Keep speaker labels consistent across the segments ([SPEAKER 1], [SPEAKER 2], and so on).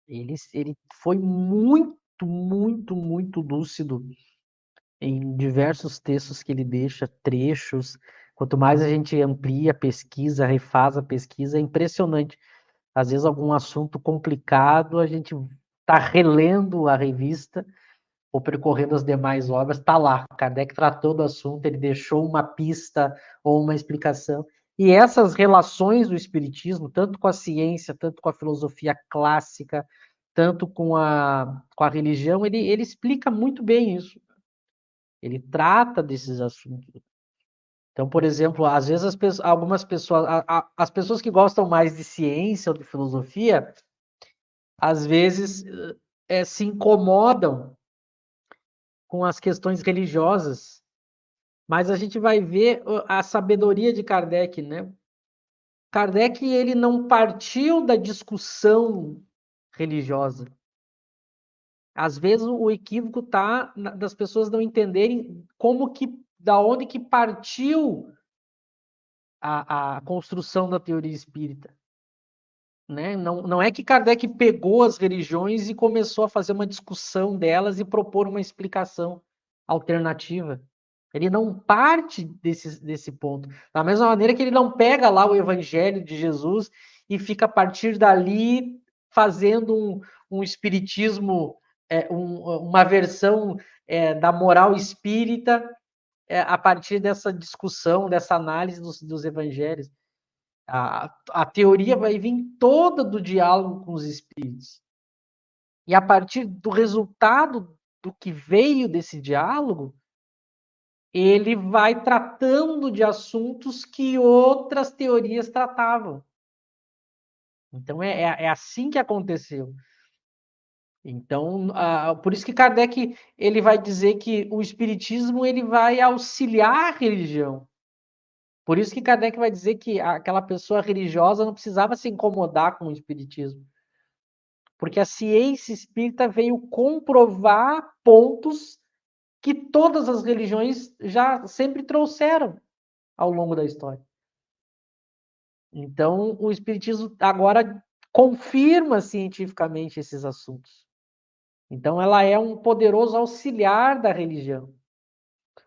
[SPEAKER 1] Ele foi muito lúcido em diversos textos que ele deixa, trechos. Quanto mais a gente amplia a pesquisa, refaz a pesquisa, é impressionante. Às vezes algum assunto complicado, a gente está relendo a revista ou percorrendo as demais obras, está lá. Kardec tratou do assunto, ele deixou uma pista ou uma explicação. E essas relações do Espiritismo, tanto com a ciência, tanto com a filosofia clássica, tanto com a religião, ele explica muito bem isso. Ele trata desses assuntos. Então, por exemplo, às vezes algumas pessoas, as pessoas que gostam mais de ciência ou de filosofia, às vezes se incomodam com as questões religiosas, mas a gente vai ver a sabedoria de Kardec, né? Kardec, ele não partiu da discussão religiosa. Às vezes o equívoco está das pessoas não entenderem da onde que partiu a construção da teoria espírita. Né? Não é que Kardec pegou as religiões e começou a fazer uma discussão delas e propor uma explicação alternativa. Ele não parte desse ponto. Da mesma maneira que ele não pega lá o Evangelho de Jesus e fica a partir dali fazendo um espiritismo, uma versão da moral espírita a partir dessa discussão, dessa análise dos evangelhos. A teoria vai vir toda do diálogo com os espíritos. E a partir do resultado do que veio desse diálogo, ele vai tratando de assuntos que outras teorias tratavam. Então, é assim que aconteceu. Então, por isso que Kardec ele vai dizer que o espiritismo ele vai auxiliar a religião. Por isso que Kardec vai dizer que aquela pessoa religiosa não precisava se incomodar com o espiritismo. Porque a ciência espírita veio comprovar pontos que todas as religiões já sempre trouxeram ao longo da história. Então, o espiritismo agora confirma cientificamente esses assuntos. Então, ela é um poderoso auxiliar da religião.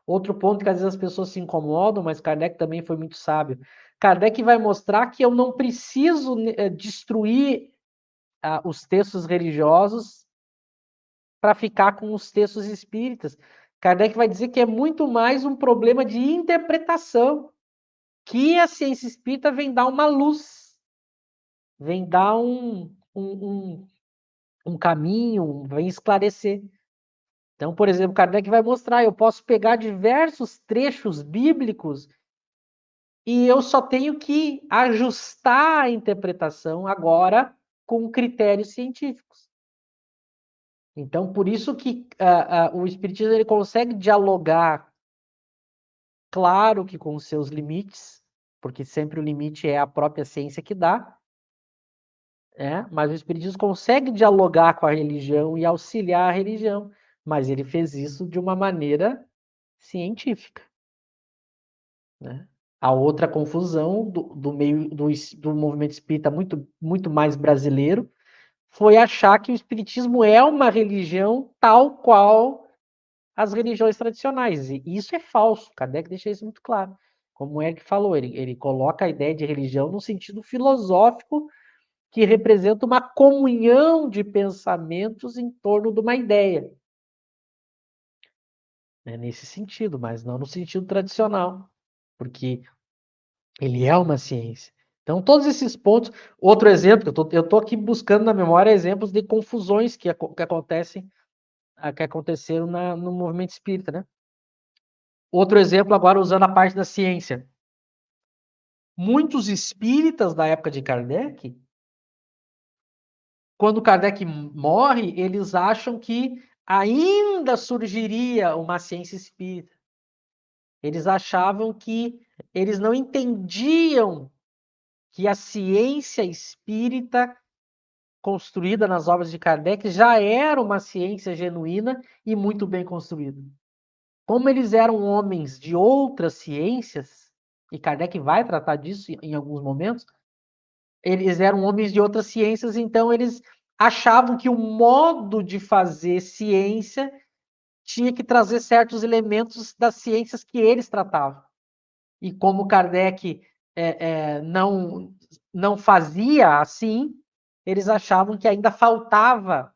[SPEAKER 1] Outro ponto que às vezes as pessoas se incomodam, mas Kardec também foi muito sábio. Kardec vai mostrar que eu não preciso destruir os textos religiosos para ficar com os textos espíritas. Kardec vai dizer que é muito mais um problema de interpretação, que a ciência espírita vem dar uma luz, vem dar um caminho, vem esclarecer. Então, por exemplo, Kardec vai mostrar, eu posso pegar diversos trechos bíblicos e eu só tenho que ajustar a interpretação agora com critérios científicos. Então, por isso que o Espiritismo ele consegue dialogar, claro que com os seus limites, porque sempre o limite é a própria ciência que dá, mas o Espiritismo consegue dialogar com a religião e auxiliar a religião, mas ele fez isso de uma maneira científica. Né? A outra confusão do meio do movimento espírita muito mais brasileiro foi achar que o Espiritismo é uma religião tal qual as religiões tradicionais. E isso é falso. Kardec deixa isso muito claro. Como o Eric falou, ele coloca a ideia de religião no sentido filosófico que representa uma comunhão de pensamentos em torno de uma ideia. É nesse sentido, mas não no sentido tradicional, porque ele é uma ciência. Então, todos esses pontos. Outro exemplo, eu estou aqui buscando na memória exemplos de confusões que aconteceram no movimento espírita, né? Outro exemplo, agora usando a parte da ciência. Muitos espíritas da época de Kardec, quando Kardec morre, eles acham que ainda surgiria uma ciência espírita. Eles achavam que eles não entendiam que a ciência espírita construída nas obras de Kardec já era uma ciência genuína e muito bem construída. Como eles eram homens de outras ciências, e Kardec vai tratar disso em alguns momentos, eles eram homens de outras ciências, então eles achavam que o modo de fazer ciência tinha que trazer certos elementos das ciências que eles tratavam. E como Kardec não fazia assim, eles achavam que ainda faltava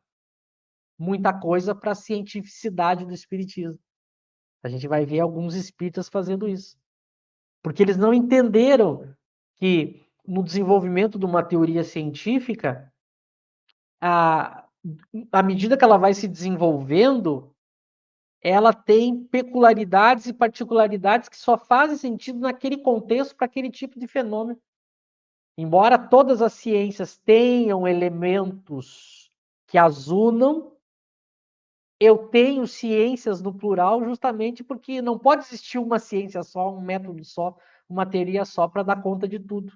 [SPEAKER 1] muita coisa para a cientificidade do espiritismo. A gente vai ver alguns espíritas fazendo isso. Porque eles não entenderam que no desenvolvimento de uma teoria científica, à medida que ela vai se desenvolvendo, ela tem peculiaridades e particularidades que só fazem sentido naquele contexto para aquele tipo de fenômeno. Embora todas as ciências tenham elementos que as unam, eu tenho ciências no plural justamente porque não pode existir uma ciência só, um método só, uma teoria só para dar conta de tudo.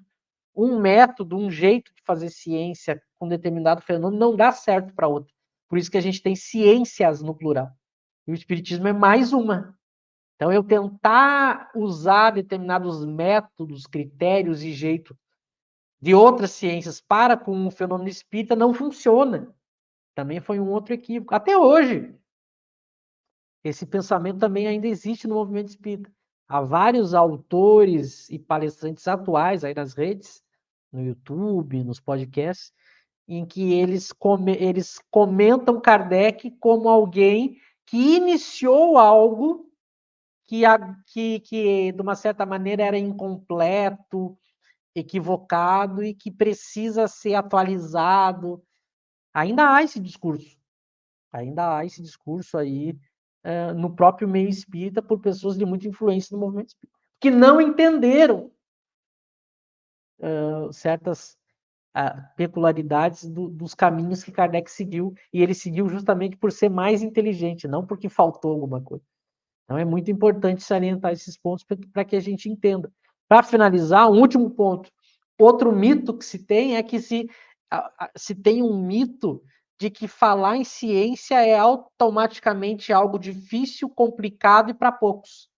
[SPEAKER 1] Um método, um jeito de fazer ciência com determinado fenômeno não dá certo para outro. Por isso que a gente tem ciências no plural. E o espiritismo é mais uma. Então, eu tentar usar determinados métodos, critérios e jeito de outras ciências para com o fenômeno espírita não funciona. Também foi um outro equívoco. Até hoje, esse pensamento também ainda existe no movimento espírita. Há vários autores e palestrantes atuais aí nas redes, no YouTube, nos podcasts, em que eles comentam Kardec como alguém que iniciou algo que, de uma certa maneira, era incompleto, equivocado e que precisa ser atualizado. Ainda há esse discurso. Ainda há esse discurso aí no próprio meio espírita por pessoas de muita influência no movimento espírita, que não entenderam certas peculiaridades dos caminhos que Kardec seguiu, e ele seguiu justamente por ser mais inteligente, não porque faltou alguma coisa. Então é muito importante salientar esses pontos para que a gente entenda. Para finalizar, um último ponto. Outro mito que se tem é que se tem um mito de que falar em ciência é automaticamente algo difícil, complicado e para poucos.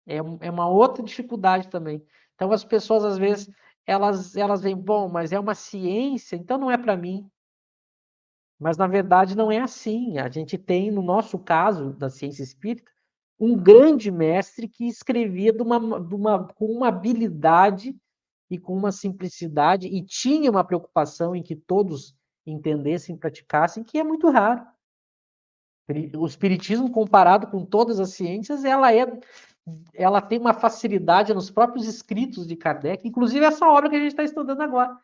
[SPEAKER 1] É uma outra dificuldade também. Então as pessoas, às vezes, elas veem, bom, mas é uma ciência, então não é para mim. Mas, na verdade, não é assim. A gente tem, no nosso caso, da ciência espírita, um grande mestre que escrevia com uma habilidade e com uma simplicidade, e tinha uma preocupação em que todos entendessem e praticassem, que é muito raro. O espiritismo, comparado com todas as ciências, ela tem uma facilidade nos próprios escritos de Kardec, inclusive essa obra que a gente está estudando agora.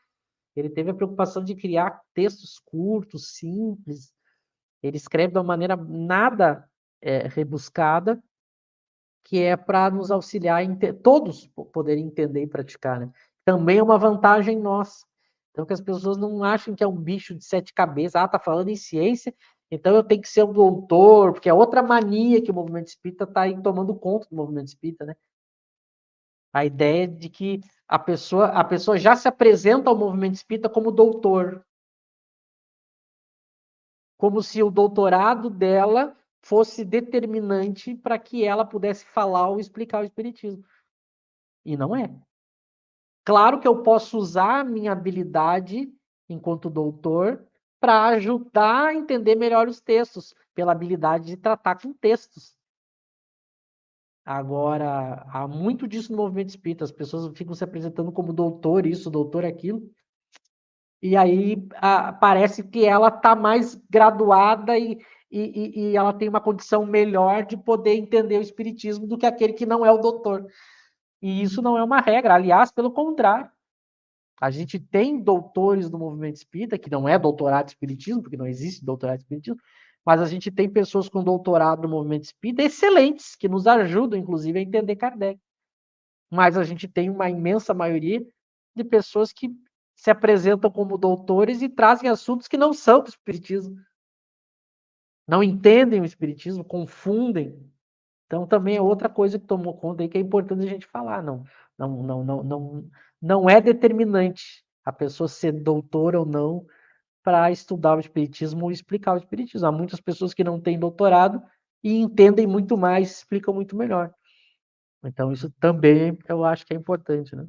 [SPEAKER 1] Ele teve a preocupação de criar textos curtos, simples. Ele escreve de uma maneira nada rebuscada, que é para nos auxiliar todos poderem entender e praticar, né? Também é uma vantagem nossa. Então, que as pessoas não achem que é um bicho de 7 cabeças. Ah, tá falando em ciência, então eu tenho que ser um doutor, porque é outra mania que o movimento espírita está aí tomando conta do movimento espírita, né? A ideia de que a pessoa já se apresenta ao movimento espírita como doutor, como se o doutorado dela fosse determinante para que ela pudesse falar ou explicar o espiritismo. E não é. Claro que eu posso usar a minha habilidade enquanto doutor para ajudar a entender melhor os textos, pela habilidade de tratar com textos. Agora, há muito disso no movimento espírita, as pessoas ficam se apresentando como doutor isso, doutor aquilo, e aí parece que ela está mais graduada e ela tem uma condição melhor de poder entender o espiritismo do que aquele que não é o doutor. E isso não é uma regra, aliás, pelo contrário. A gente tem doutores do movimento espírita, que não é doutorado de espiritismo, porque não existe doutorado de espiritismo, mas a gente tem pessoas com doutorado no movimento espírita excelentes, que nos ajudam, inclusive, a entender Kardec. Mas a gente tem uma imensa maioria de pessoas que se apresentam como doutores e trazem assuntos que não são do espiritismo. Não entendem o espiritismo, confundem. Então também é outra coisa que tomou conta aí que é importante a gente falar, não é determinante a pessoa ser doutora ou não para estudar o espiritismo ou explicar o espiritismo. Há muitas pessoas que não têm doutorado e entendem muito mais, explicam muito melhor. Então isso também eu acho que é importante, né?